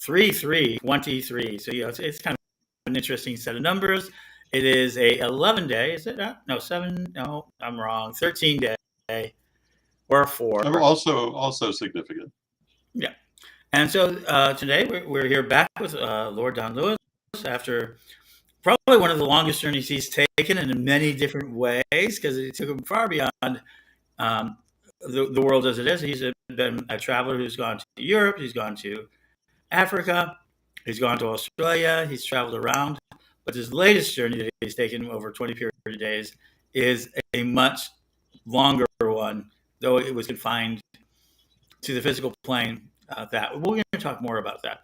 23. So it's kind of an interesting set of numbers. It is a 11-day. Is it not? No, 7. No, I'm wrong. 13-day or 4. Also significant. Yeah. And so today we're here back with Lord Don Lewis after probably one of the longest journeys he's taken in many different ways because it took him far beyond um, the world as it is. He's been a traveler who's gone to Europe, he's gone to Africa, he's gone to Australia, he's traveled around. But his latest journey that he's taken over 20 period of days is a much longer one, though it was confined to the physical plane. That we're going to talk more about that.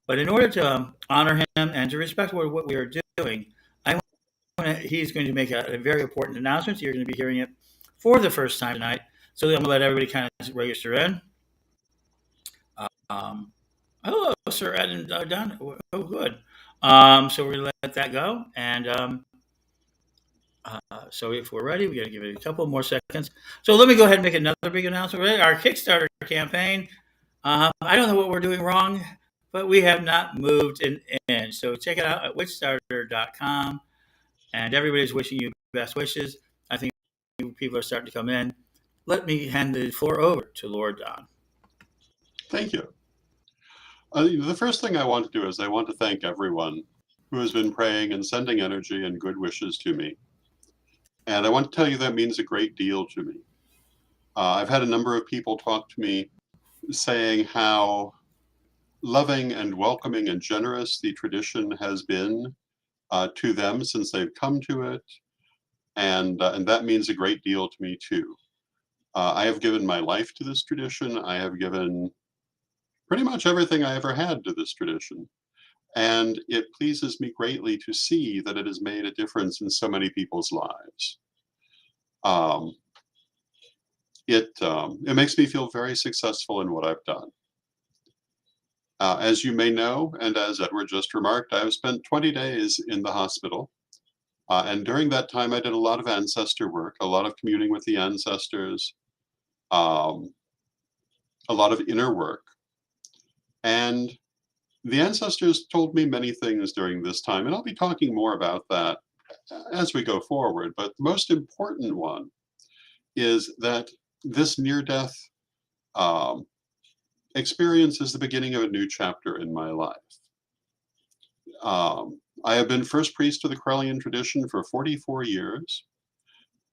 But in order to honor him and to respect what we are doing, he's going to make a very important announcement. So you're going to be hearing it for the first time tonight. So I'm going to let everybody kind of register in. Hello, Sir Ed and Don. Oh, good. So we're going to let that go. And so if we're ready, we got to give it a couple more seconds. So let me go ahead and make another big announcement. Our Kickstarter campaign. I don't know what we're doing wrong, but we have not moved an inch. So check it out at witchstarter.com. And everybody's wishing you best wishes. I think people are starting to come in. Let me hand the floor over to Lord Don. Thank you. The first thing I want to do is I want to thank everyone who has been praying and sending energy and good wishes to me. And I want to tell you that means a great deal to me. I've had a number of people talk to me saying how loving and welcoming and generous the tradition has been to them since they've come to it. And that means a great deal to me too. I have given my life to this tradition. I have given pretty much everything I ever had to this tradition. And it pleases me greatly to see that it has made a difference in so many people's lives. It makes me feel very successful in what I've done. As you may know, and as Edward just remarked, I have spent 20 days in the hospital. And during that time, I did a lot of ancestor work, a lot of communing with the ancestors, a lot of inner work. And the ancestors told me many things during this time, and I'll be talking more about that as we go forward. But the most important one is that this near-death experience is the beginning of a new chapter in my life. I have been first priest of the Correllian tradition for 44 years,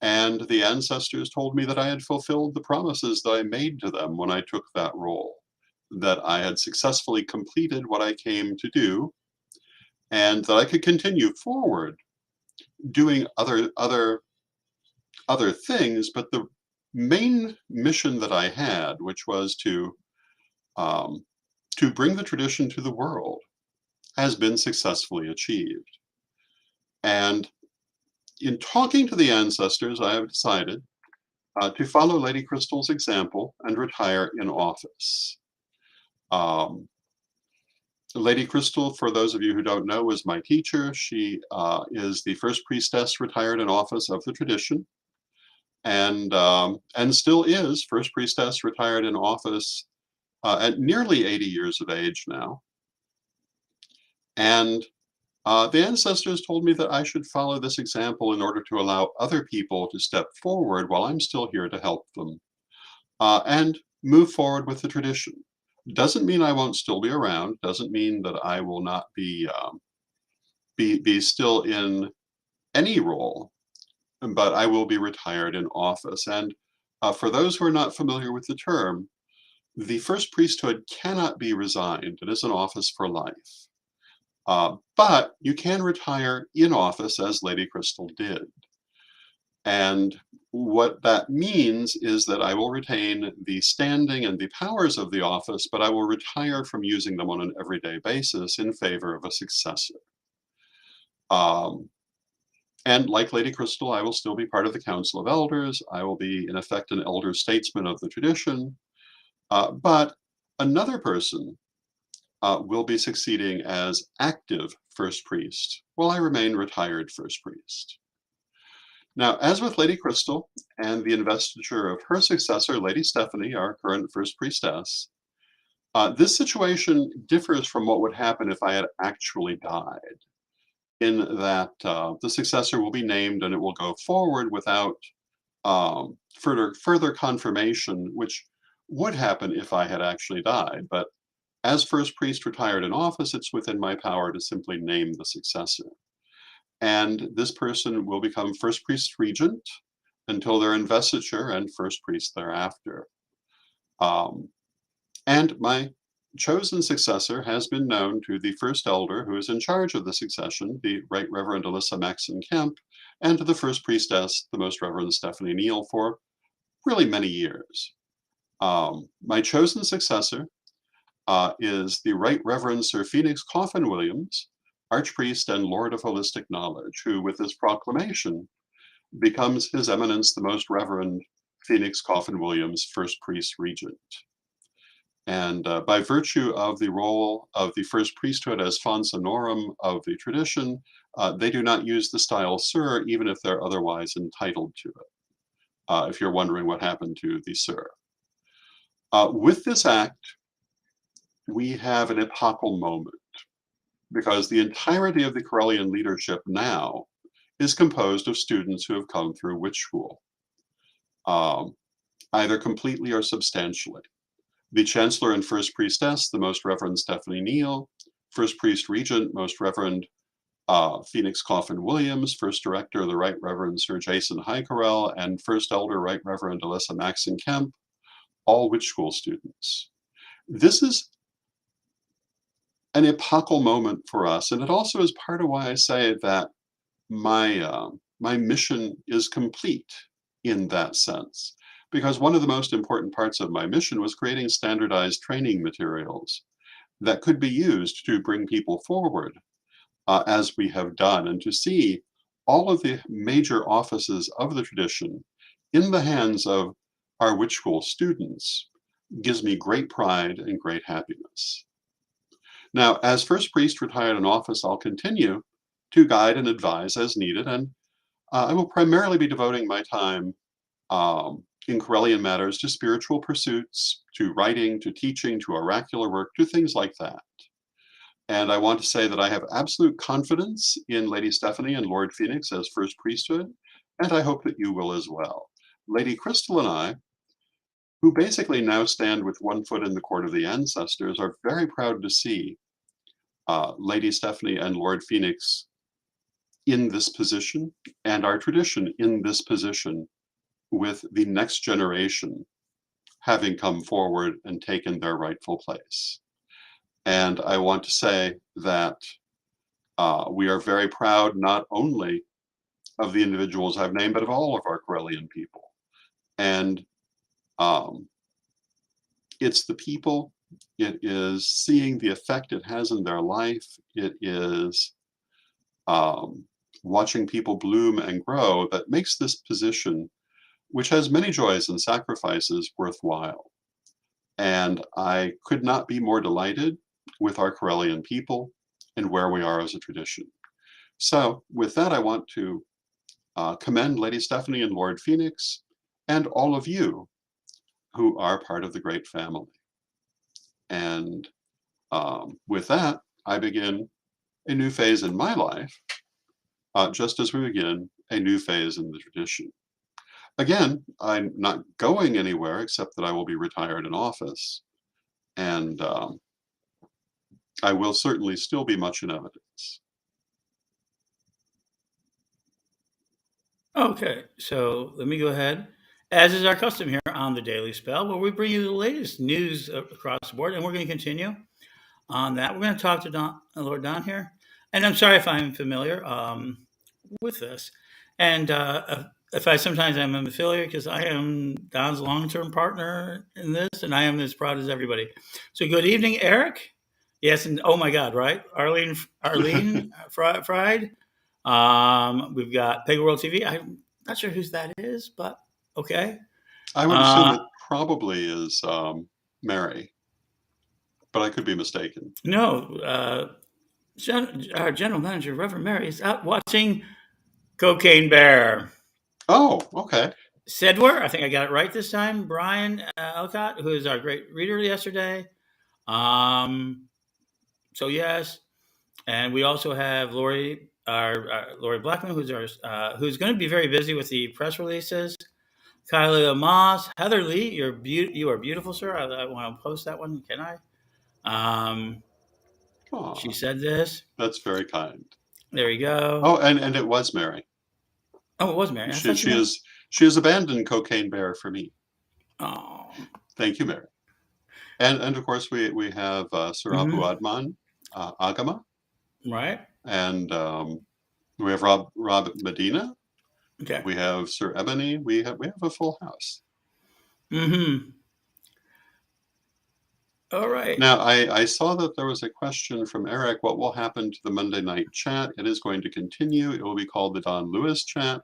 and the ancestors told me that I had fulfilled the promises that I made to them when I took that role, that I had successfully completed what I came to do, and that I could continue forward doing other things, but the main mission that I had, which was to bring the tradition to the world, has been successfully achieved. And in talking to the ancestors, I have decided to follow Lady Crystal's example and retire in office. Lady Crystal, for those of you who don't know, was my teacher. She is the first priestess retired in office of the tradition, and still is first priestess retired in office at nearly 80 years of age now. And the ancestors told me that I should follow this example in order to allow other people to step forward while I'm still here to help them and move forward with the tradition. Doesn't mean I won't still be around, doesn't mean that I will not be still in any role, but I will be retired in office. And for those who are not familiar with the term, the first priesthood cannot be resigned. It is an office for life. But you can retire in office, as Lady Crystal did. And what that means is that I will retain the standing and the powers of the office, but I will retire from using them on an everyday basis in favor of a successor. And like Lady Crystal, I will still be part of the Council of Elders. I will be, in effect, an elder statesman of the tradition. But another person will be succeeding as active first priest, while I remain retired first priest. Now, as with Lady Crystal and the investiture of her successor, Lady Stephanie, our current first priestess, This situation differs from what would happen if I had actually died, in that the successor will be named and it will go forward without further confirmation, which would happen if I had actually died. But as first priest retired in office, it's within my power to simply name the successor. And this person will become first priest regent until their investiture and first priest thereafter. Um, and my chosen successor has been known to the first elder who is in charge of the succession, the Right Reverend Alyssa Maxon Kemp, and to the first priestess, the Most Reverend Stephanie Neal, for really many years. My chosen successor is the Right Reverend Sir Phoenix Coffin Williams, Archpriest and Lord of Holistic Knowledge, who, with this proclamation, becomes His Eminence the Most Reverend Phoenix Coffin Williams, First Priest Regent. And by virtue of the role of the first priesthood as fons honorum of the tradition, they do not use the style Sir, even if they're otherwise entitled to it, if you're wondering what happened to the Sir. With this act, we have an epochal moment, because the entirety of the Corellian leadership now is composed of students who have come through witch school, either completely or substantially. The Chancellor and First Priestess, the Most Reverend Stephanie Neal, First Priest Regent, Most Reverend Phoenix Coffin Williams, First Director, the Right Reverend Sir Jason Highcorrell, and First Elder, Right Reverend Alyssa Maxon Kemp, all witch school students. This is an epochal moment for us, and it also is part of why I say that my mission is complete in that sense. Because one of the most important parts of my mission was creating standardized training materials that could be used to bring people forward, as we have done, and to see all of the major offices of the tradition in the hands of our witch school students gives me great pride and great happiness. Now, as first priest retired in office, I'll continue to guide and advise as needed, and I will primarily be devoting my time in Corellian matters to spiritual pursuits, to writing, to teaching, to oracular work, to things like that. And I want to say that I have absolute confidence in Lady Stephanie and Lord Phoenix as First Priesthood, and I hope that you will as well. Lady Crystal and I, who basically now stand with one foot in the court of the ancestors, are very proud to see Lady Stephanie and Lord Phoenix in this position, and our tradition in this position, with the next generation having come forward and taken their rightful place. And I want to say that we are very proud not only of the individuals I've named, but of all of our Corellian people. And it's the people, it is seeing the effect it has in their life, it is watching people bloom and grow that makes this position, which has many joys and sacrifices, worthwhile. And I could not be more delighted with our Corellian people and where we are as a tradition. So with that, I want to commend Lady Stephanie and Lord Phoenix and all of you who are part of the great family. And with that, I begin a new phase in my life, just as we begin a new phase in the tradition. Again, I'm not going anywhere except that I will be retired in office, and I will certainly still be much in evidence. Okay, so let me go ahead. As is our custom here on the Daily Spell, where we bring you the latest news across the board, and we're going to continue on that. We're going to talk to Lord Don here, and I'm sorry if I'm familiar with this, and if I sometimes I'm a failure because I am Don's long-term partner in this, and I am as proud as everybody. So good evening, Eric. Yes, and oh my God, right? Arlene Fried. We've got Peg World TV. I'm not sure whose that is, but okay. I would assume it probably is Mary, but I could be mistaken. No, our general manager, Reverend Mary, is out watching Cocaine Bear. Oh, okay. Sedwer, I think I got it right this time. Brian Elcott, who is our great reader yesterday. So yes, and we also have Lori, our Lori Blackman, who's going to be very busy with the press releases. Kylie Moss, Heather Lee, you are beautiful, sir. I want to post that one. Can I? Um, she Aw, said this. that's very kind. There we go. Oh, and it was Mary. Oh, it was Mary. I She thought you she meant. is she has abandoned Cocaine Bear for me. Oh, Thank you, Mary. And of course we have Sir Abu hmm, Adman Agama, right. and we have Rob Medina. Okay. We have Sir Ebony. We have a full house. Mm-hmm. All right. Now I saw that there was a question from Eric. What will happen to the Monday night chat? It is going to continue. It will be called the Don Lewis chat.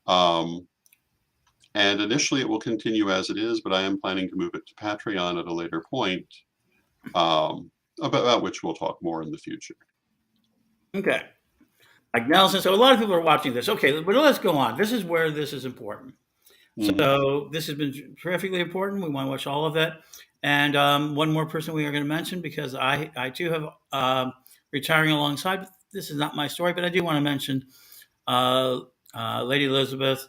Um, and initially it will continue as it is, but I am planning to move it to Patreon at a later point, about which we'll talk more in the future. Okay. Like Nelson. So a lot of people are watching this. Okay, but let's go on. This is where this is important. Mhm. So this has been terrifically important. We want to watch all of it. And one more person we are going to mention because I too have retiring alongside. This is not my story, but I do want to mention uh, Lady Elizabeth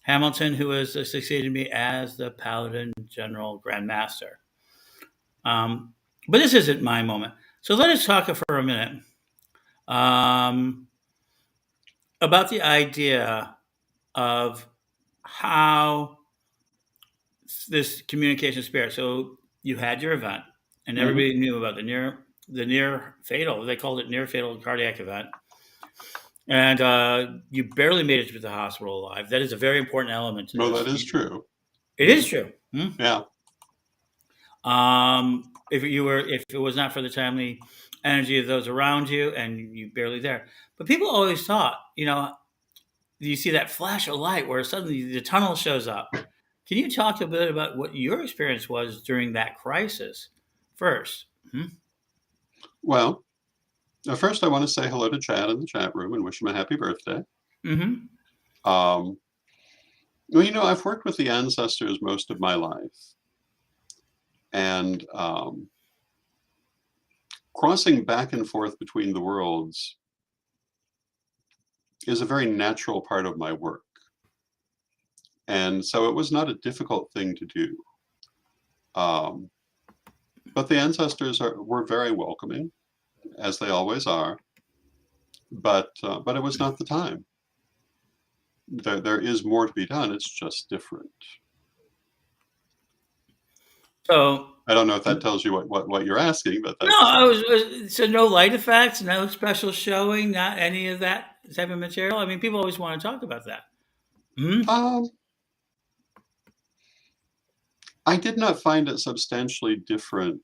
Hamilton, who has succeeded me as the Paladin General Grand Master. Um, but this isn't my moment. So let us talk for a minute um, about the idea of how this communication spirit. So you had your event, and Mhm. everybody knew about the near fatal. They called it near fatal cardiac event, and you barely made it to the hospital alive. That is a very important element to Well, that this. is true. It is true. Hmm? Yeah. If it was not for the timely energy of those around you, and you barely there, but people always thought, you see that flash of light where suddenly the tunnel shows up. Can you talk a bit about what your experience was during that crisis first? Hmm. Well, first I want to say hello to Chad in the chat room and wish him a happy birthday. Mm-hmm. Um, well, I've worked with the ancestors most of my life, and crossing back and forth between the worlds is a very natural part of my work. And so it was not a difficult thing to do. Um, but the ancestors were very welcoming, as they always are. But it was not the time. There is more to be done. It's just different. So, I don't know if that tells you what you're asking, but no, that's so no light effects, no special showing, not any of that type of material. I mean, people always want to talk about that. Hmm. um, I did not find it substantially different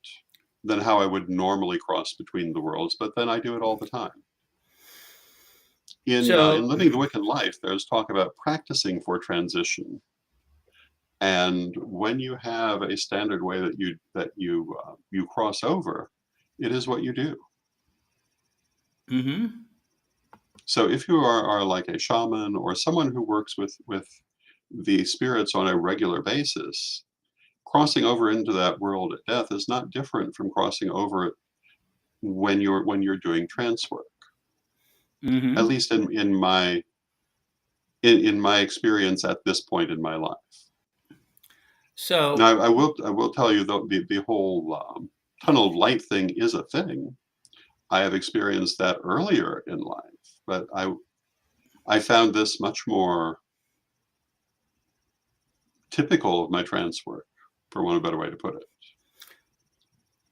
than how I would normally cross between the worlds, but then I do it all the time. In So, living the Wiccan life, there's talk about practicing for transition, and when you have a standard way that you cross over, it is what you do. hmm, So if you are like a shaman or someone who works with the spirits on a regular basis, crossing over into that world at death is not different from crossing over it when you're doing trance work. At hmm. least in my experience at this point in my life. So, Now I will tell you though the whole tunnel of light thing is a thing. I have experienced that earlier in life, but I found this much more typical of my trance work, for want of a better way to put it.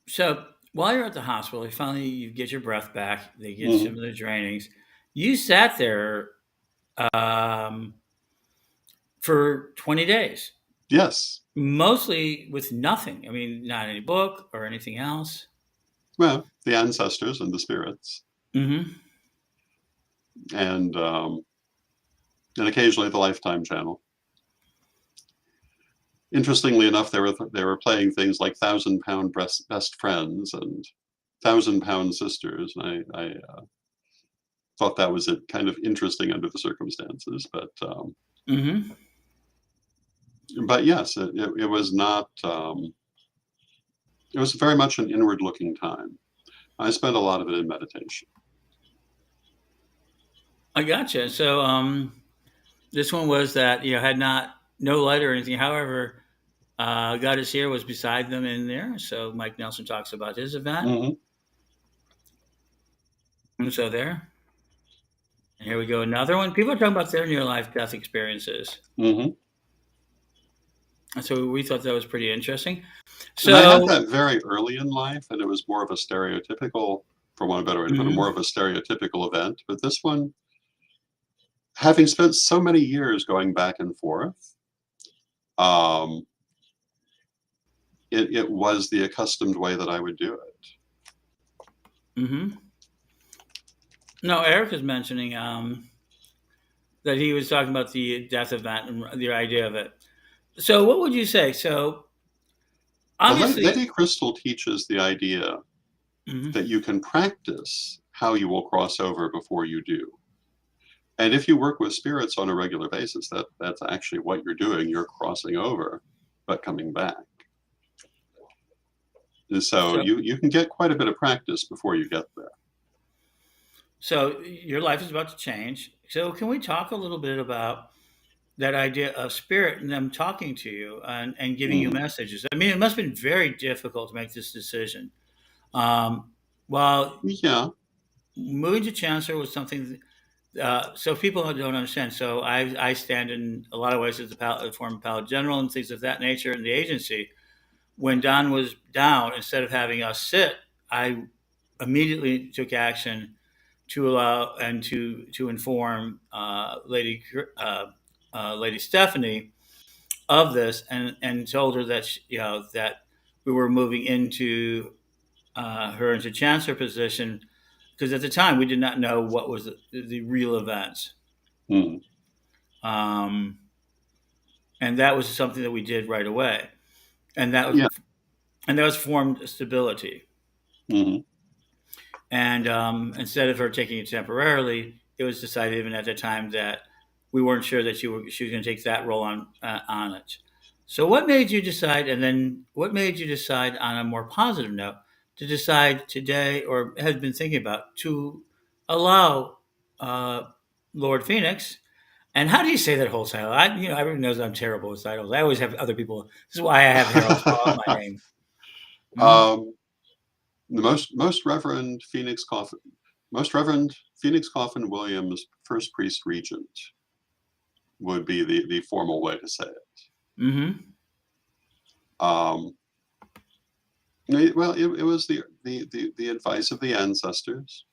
so while you're at the hospital, you get your breath back. They get some Mhm. of the drainings. You sat there um, for 20 days, Yes. mostly with nothing. I mean, not any book or anything else. Well, the ancestors and the spirits, Hmm. and occasionally the Lifetime channel. Interestingly enough, they were playing things like Thousand-Pound Best Friends and Thousand-Pound Sisters, and I thought that was kind of interesting under the circumstances. Hmm. But yes, it was not. It was very much an inward looking time. I spent a lot of it in meditation. I gotcha. So this one was that had not no light or anything. However, God is here was beside them in there. So Mike Nelson talks about his event. Hmm. And so there. And here we go. Another one. People are talking about their near life death experiences. Hmm. And so we thought that was pretty interesting. And I had So, that very early in life, and it was more of a stereotypical, for one better way to put it, mhm, more of a stereotypical event. But this one, having spent so many years going back and forth, um, it was the accustomed way that I would do it. mhm. No, Eric is mentioning that he was talking about the death event and the idea of it. So, what would you say? So, Well, obviously, Lady Crystal teaches the idea mhm, that you can practice how you will cross over before you do. And if you work with spirits on a regular basis, that's actually what you're doing. You're crossing over, but coming back. And so so, you can get quite a bit of practice before you get there. so your life is about to change. So, can we talk a little bit about that idea of spirit and them talking to you and giving you Mm. messages? I mean, it must have been very difficult to make this decision. Um, while Yeah. moving to Chancellor was something. So people don't understand. So I stand in a lot of ways as a former Pallet General and things of that nature in the agency. When Don was down, instead of having us sit, I immediately took action to allow and to inform Lady Stephanie of this, and told her that that we were moving into her into chancellor position, because at the time we did not know what was the real events. Mm. Um, and that was something that we did right away, and Yeah. that was formed stability. Hmm. And instead of her taking it temporarily, it was decided even at the time that we weren't sure that she was going to take that role on it. So, what made you decide? And then, what made you decide on a more positive note to decide today, or had been thinking about, to allow uh, Lord Phoenix? And how do you say that whole title? Everyone knows I'm terrible with titles. I always have other people. This is why I have Harold spell out my name. Hmm. um, the most Reverend Phoenix Coffin Williams, first priest regent, would be the formal way to say it. Hmm. Um, well, it was the advice of the ancestors.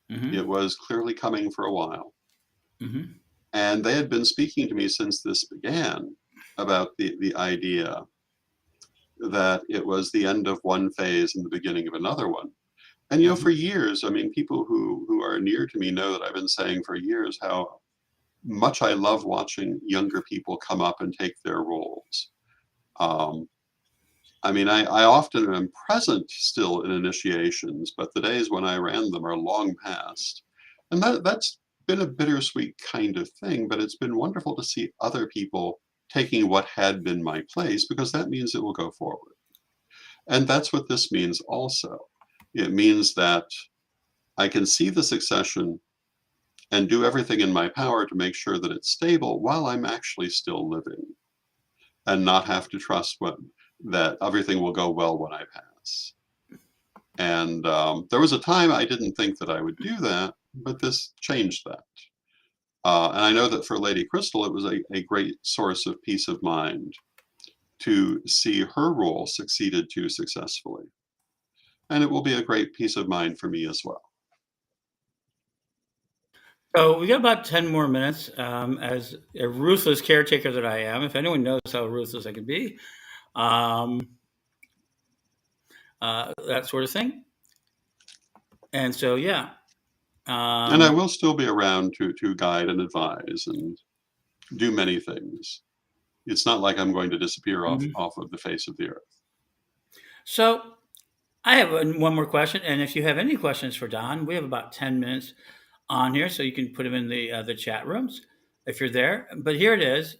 It Hmm. was clearly coming for a while. Hmm. And they had been speaking to me since this began about the idea that it was the end of one phase and the beginning of another one. And for Hmm. years, I mean, people who are near to me know that I've been saying for years how much I love watching younger people come up and take their roles. Um, I mean, I often am present still in initiations, but the days when I ran them are long past. And that's been a bittersweet kind of thing, but it's been wonderful to see other people taking what had been my place, because that means it will go forward. And that's what this means also. It means that I can see the succession and do everything in my power to make sure that it's stable while I'm actually still living, and not have to trust that everything will go well when I pass. And there was a time I didn't think that I would do that, but this changed that. And I know that for Lady Crystal, it was a great source of peace of mind to see her role succeeded to successfully. And it will be a great peace of mind for me as well. So we got about 10 more minutes. As a ruthless caretaker that I am, if anyone knows how ruthless I can be, um, that sort of thing. And so, yeah. And I Um, will still be around to guide and advise and do many things. It's not like I'm going to disappear mhm. off of the face of the earth. So I have one more question. And if you have any questions for Don, we have about 10 minutes on here. So you can put them in the chat rooms if you're there. But here it is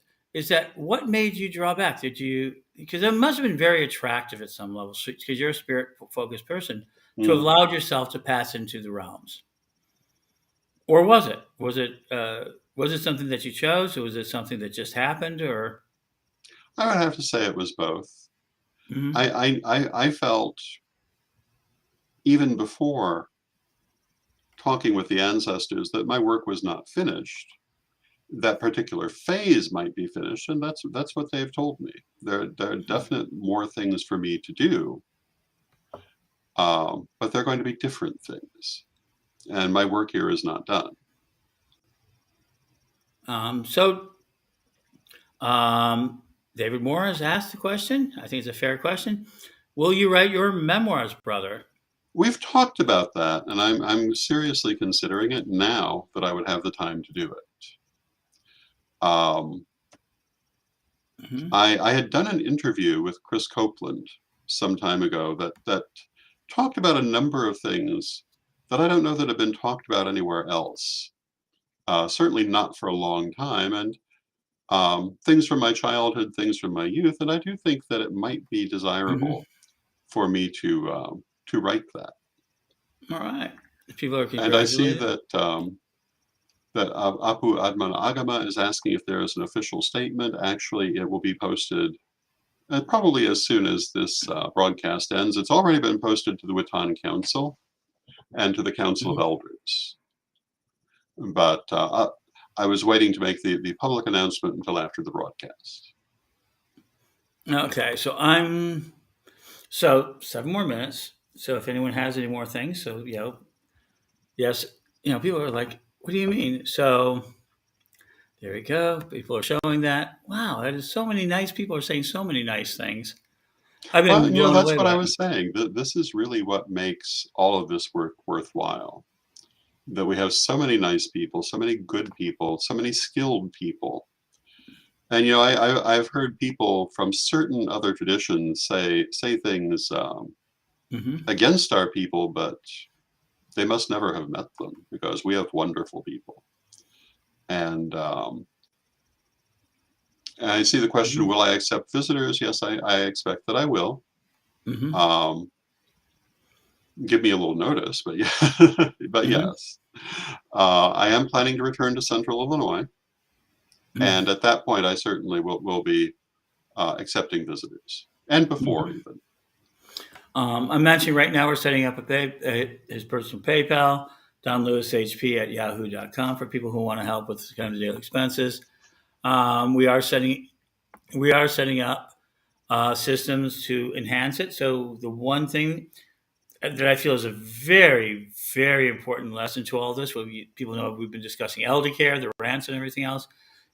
that what made you draw back? Did you because it must have been very attractive at some level, because you're a spirit focused person, to have Mm. allowed yourself to pass into the realms. Or was it? Was it something that you chose, or was it something that just happened? Or I would have to say it was both. mm-hmm, I felt even before talking with the ancestors that my work was not finished. That particular phase might be finished, and that's what they've told me. There are definite more things for me to do, but they're going to be different things, and my work here is not done. so David Moore has asked the question. I think it's a fair question. Will you write your memoirs, brother? We've talked about that, and I'm seriously considering it now that I would have the time to do it. Um, Mm-hmm. I had done an interview with Chris Copeland some time ago that talked about a number of things that I don't know that have been talked about anywhere else. Certainly not for a long time, and things from my childhood, things from my youth, and I do think that it might be Mm-hmm. desirable for me to write that. All right. People are And I see congratulated. that Apu Adman Agama is asking if there is an official statement. Actually, it will be posted probably as soon as this broadcast ends. It's already been posted to the Watan Council and to the Council of Mhm. Elders. But I was waiting to make the public announcement until after the broadcast. Okay, so 7 more minutes. So if anyone has any more things, so yes, people are like, "What do you mean?" So there we go. People are showing that. Wow, that is so many nice people are saying so many nice things. I've Well, been blown that's away what I by was saying. This is really what makes all of this work worthwhile. That we have so many nice people, so many good people, so many skilled people. And I've heard people from certain other traditions say things it. Hmm. against our people, but they must never have met them because we have wonderful people. And I see the question: Hmm. will I accept visitors? Yes, I expect that I will. Hmm. Um, Give me a little notice, but yeah, but Hmm. yes, I am planning to return to Central Illinois, and Hmm. at that point, I certainly will be accepting visitors, and before Hmm. even. I'm mentioning right now we're setting up his personal PayPal, donlewishp@yahoo.com for people who want to help with kind of daily expenses. We are setting up systems to enhance it. So the one thing that I feel is a very, very important lesson to all this, people know we've been discussing elder care, the rents, and everything else,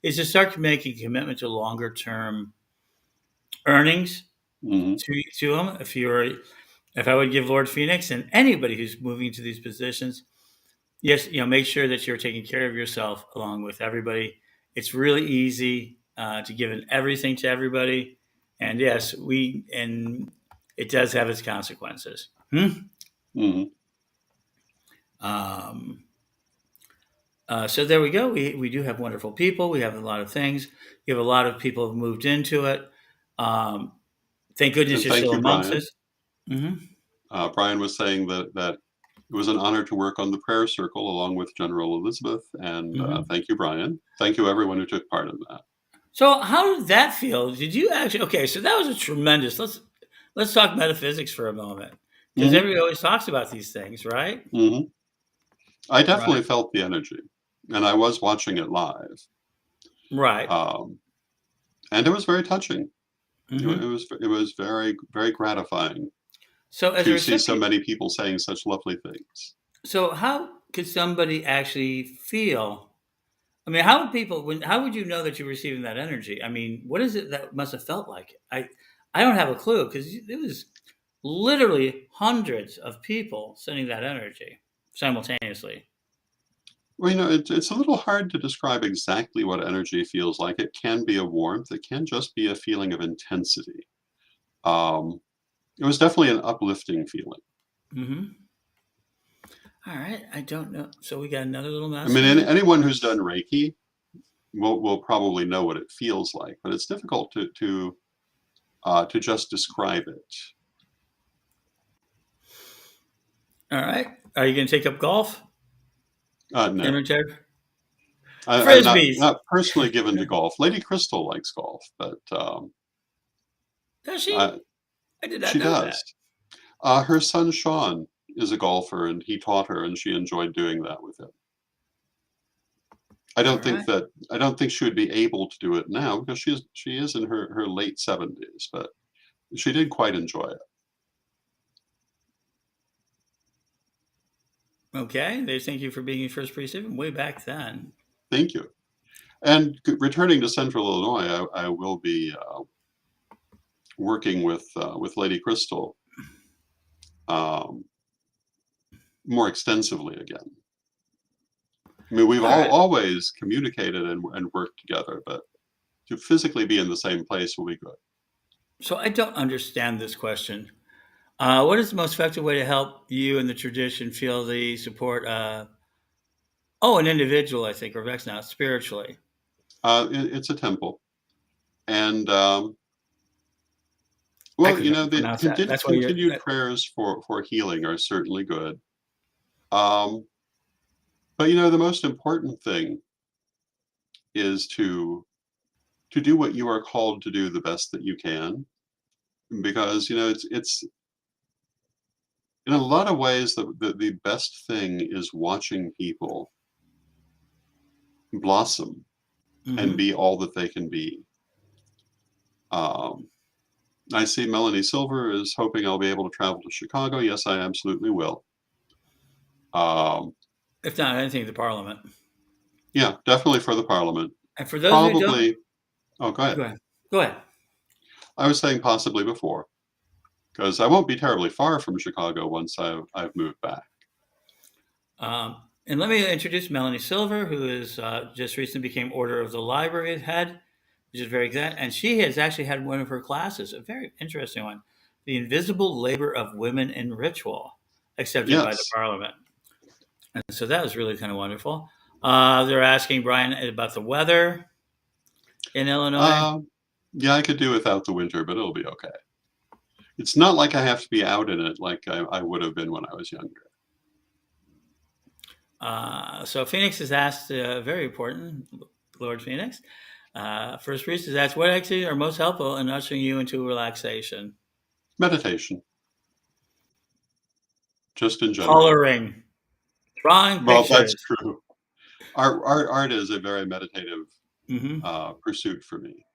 is to start making a commitment to longer term earnings Hmm. to them. If I would give Lord Phoenix and anybody who's moving into these positions, yes, make sure that you're taking care of yourself along with everybody. It's really easy to give in everything to everybody, and yes, and it does have its consequences. Hmm. Um, so there we go. We do have wonderful people. We have a lot of things. We have a lot of people who've moved into it. Um, thank goodness And you're thank still you, amongst Brian. us. Hmm. Brian was saying that it was an honor to work on the prayer circle along with General Elizabeth, and Hmm. thank you, Brian. Thank you, everyone who took part in that. So how did that feel? Did you actually? Okay, so that was a tremendous. Let's talk metaphysics for a moment because Hmm. everybody always talks about these things, right? Hmm. I Right. definitely felt the energy, and I was watching it live, Right. um, and it was very touching. Hmm. It was very very gratifying So as a to see so recipient, many people saying such lovely things. so how could somebody actually feel? I mean, how would people? How would you know that you're receiving that energy? I mean, what is it that must have felt like? I don't have a clue because it was literally hundreds of people sending that energy simultaneously. Well, it's a little hard to describe exactly what energy feels like. It can be a warmth. It can just be a feeling of intensity. Um, it was definitely an uplifting feeling. Hmm. All right, I don't know. So we got another little I mean, message. anyone who's done Reiki will probably know what it feels like, but it's difficult to just describe it. All right. Are you going to take up golf? No, I'm Frisbees. not personally given to golf. Lady Crystal likes golf, but Does she? uh, I did not she know that. does. Her son Sean is a golfer, and he taught her, and she enjoyed doing that with him. All right. I don't think she would be able to do it now because she is in her late 70s, but she did quite enjoy it. Okay. They thank you for being your first priest even way back then. Thank you. And returning to Central Illinois, I will be working with Lady Crystal um, more extensively again. I mean, we've All right. always communicated and worked together, but to physically be in the same place will be good. So I don't understand this question. What is the most effective way to help you and the tradition feel the support? An individual, I think, or Vex now, spiritually. It's a temple, and I well, could never the pronounce that. That's why you're. continued prayers for healing are certainly good. Um, but the most important thing is to do what you are called to do the best that you can, because it's in a lot of ways the best thing is watching people blossom and Mm-hmm. be all that they can be. Um, I see Melanie Silver is hoping I'll be able to travel to Chicago. Yes, I absolutely will. Um, If not anything, the Parliament. yeah, definitely for the Parliament. And for those who don't, Probably. Oh, go ahead. go ahead. Go ahead. I was saying possibly before, because I won't be terribly far from Chicago once I've moved back. And let me introduce Melanie Silver, who is just recently became Order of the Library head, which is very exact. And she has actually had one of her classes, a very interesting one, The Invisible Labor of Women in Ritual, accepted by the Yes. Parliament. And so that was really kind of wonderful. They're asking Brian about the weather in Illinois. Yeah, I could do without the winter, but it'll be okay. It's not like I have to be out in it like I would have been when I was younger. So Phoenix is asked, very important, Lord Phoenix. First priest is asked, what activities are most helpful in ushering you into relaxation? Meditation, just in general. Coloring, drawing Well, that's pictures. true. Art is a very meditative Mm-hmm. pursuit for me.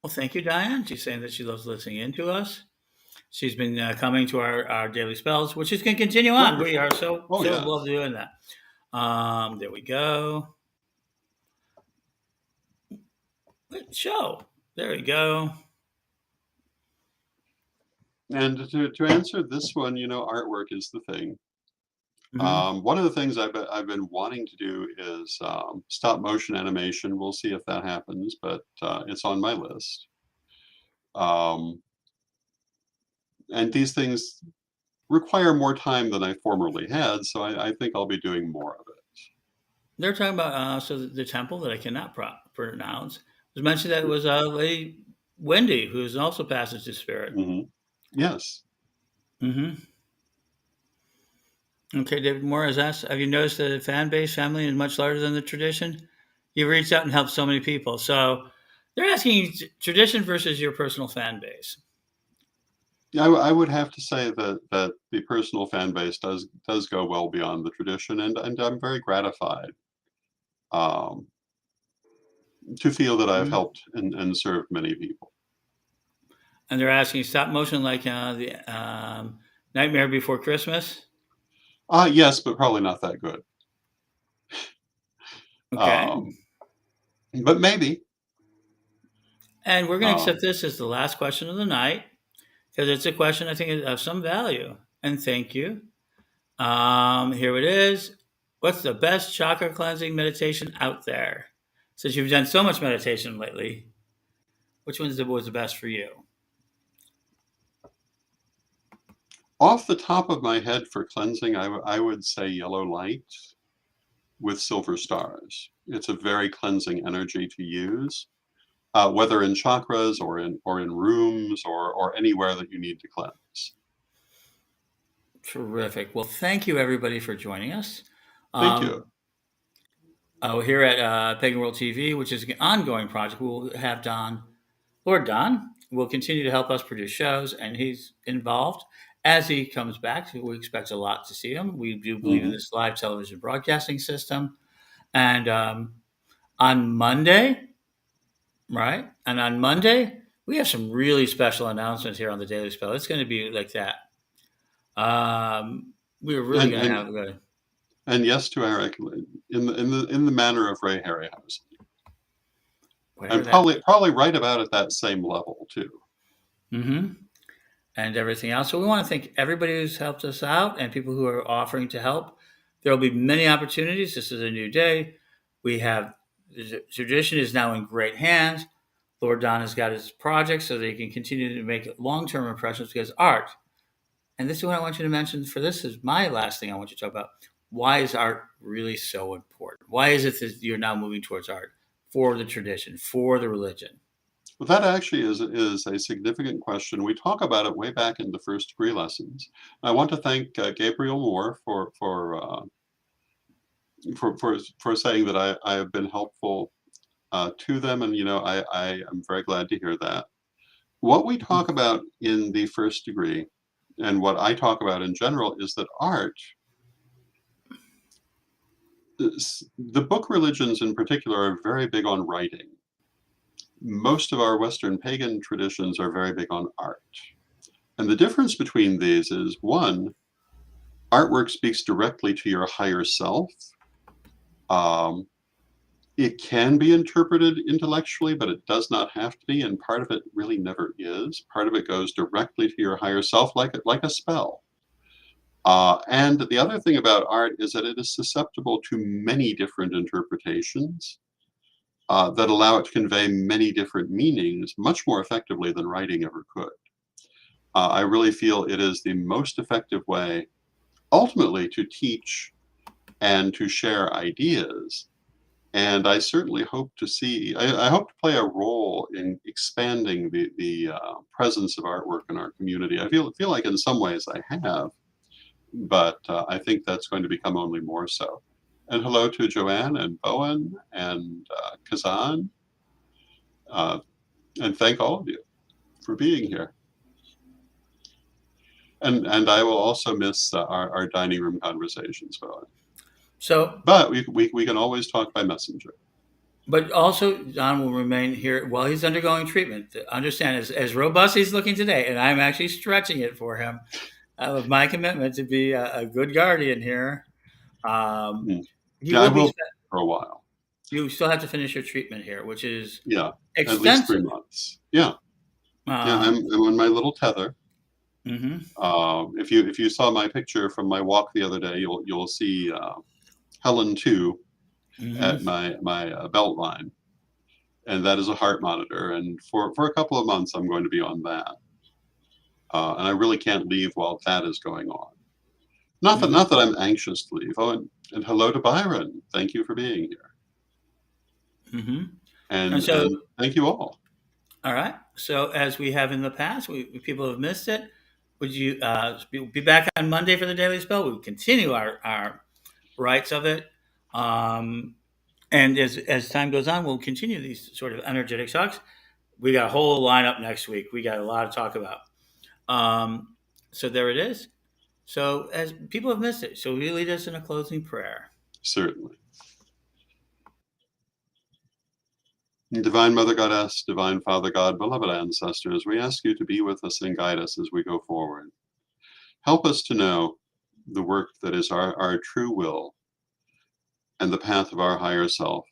Well, thank you, Diane. She's saying that she loves listening in to us. She's been coming to our daily spells, which is going to continue on. We Wonderful. are so Oh, yes. love doing that. There we go. Show. There we go. And to answer this one, artwork is the thing. Mm-hmm. One of the things I've been wanting to do is stop motion animation. We'll see if that happens, but it's on my list. And these things require more time than I formerly had, so I think I'll be doing more of it. They're talking about the temple that I cannot pronounce. It was mentioned that it was Lady Wendy, who is also passage to spirit. Hmm. Yes. Mm-hmm. Okay, David Moore has asked, have you noticed that the fan base family is much larger than the tradition? You've reached out and helped so many people. So they're asking tradition versus your personal fan base. Yeah, I would have to say that the personal fan base does go well beyond the tradition, and I'm very gratified um, to feel that I've Mhm. helped and served many people. And they're asking stop motion like the Nightmare Before Christmas. Yes, but probably not that good. Okay. But maybe. And we're going to Um, accept this as the last question of the night because it's a question I think of some value. And thank you. Here it is. What's the best chakra cleansing meditation out there? Since you've done so much meditation lately, which one was the best for you? Off the top of my head for cleansing, I would say yellow light with silver stars. It's a very cleansing energy to use. whether in chakras or in rooms or anywhere that you need to cleanse. Terrific. Well, thank you everybody for joining us. Thank you. Here at Pagan World TV, which is an ongoing project, we'll have Lord Don will continue to help us produce shows, and he's involved as he comes back. We expect a lot to see him. We do believe in Mhm. this live television broadcasting system. And on Monday, right? And on Monday, we have some really special announcements here on the Daily Spell. It's going to be like that. We're really And going to and have a and yes to Eric in the manner of Ray Harryhausen. whatever And that. probably right about at that same level too. Mm-hmm. And everything else. So we want to thank everybody who's helped us out and people who are offering to help. There will be many opportunities. This is a new day. We have the tradition is now in great hands. Lord Don has got his project so that he can continue to make long-term impressions because art. And this is what I want you to mention. For this is my last thing I want you to talk about. Why is art really so important? Why is it that you're now moving towards art for the tradition, for the religion? Well, that actually is a significant question. We talk about it way back in the first degree lessons. I want to thank Gabriel Moore for saying that I have been helpful to them, and I am very glad to hear that. What we talk about in the first degree, and what I talk about in general, is that art, the book religions in particular, are very big on writing. Most of our Western pagan traditions are very big on art. And the difference between these is, one, artwork speaks directly to your higher self. Um, it can be interpreted intellectually, but it does not have to be, and part of it really never is. Part of it goes directly to your higher self, like a spell. And the other thing about art is that it is susceptible to many different interpretations that allow it to convey many different meanings much more effectively than writing ever could. I really feel it is the most effective way, ultimately, to teach and to share ideas. And I certainly hope to I hope to play a role in expanding the presence of artwork in our community. I feel like in some ways I have, but I think that's going to become only more so. And hello to Joanne and Bowen and Kazan. And thank all of you for being here. And I will also miss our dining room conversations, Bowen. So, But we can always talk by messenger. but also, Don will remain here while he's undergoing treatment. Understand, as robust he's looking today, and I'm actually stretching it for him, of my commitment to be a good guardian here. Mm. He Yeah, I will be. will for a while. You still have to finish your treatment here, which is Yeah, at least extensive. 3 months. Yeah, yeah. Um, I'm on my little tether. mhm, If you saw my picture from my walk the other day, you'll see Helen 2 mhm, at my belt line, and that is a heart monitor. And for a couple of months, I'm going to be on that, and I really can't leave while that is going on. mhm, Not that I'm anxious to leave. Oh, and hello to Byron. Thank you for being here, mhm. And so, and thank you all. all right. So, as we have in the past, people have missed it. Would you be back on Monday for the Daily Spell? We continue our rights of it. Um, and as time goes on, we'll continue these sort of energetic talks. We got a whole lineup next week. We got a lot to talk about. So there it is. So as people have missed it, so we lead us in a closing prayer. Certainly. Divine Mother Goddess, Divine Father God, beloved ancestors, we ask you to be with us and guide us as we go forward. Help us to know the work that is our true will and the path of our higher self,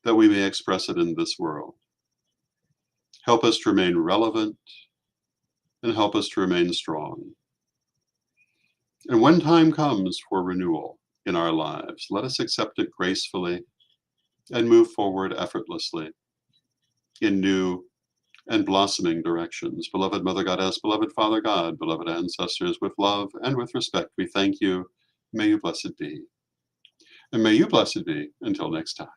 that we may express it in this world. Help us to remain relevant and help us to remain strong. And when time comes for renewal in our lives, let us accept it gracefully and move forward effortlessly in new and blossoming directions. Beloved Mother Goddess, beloved Father God, beloved ancestors, with love and with respect, we thank you. May you blessed be. And may you blessed be until next time.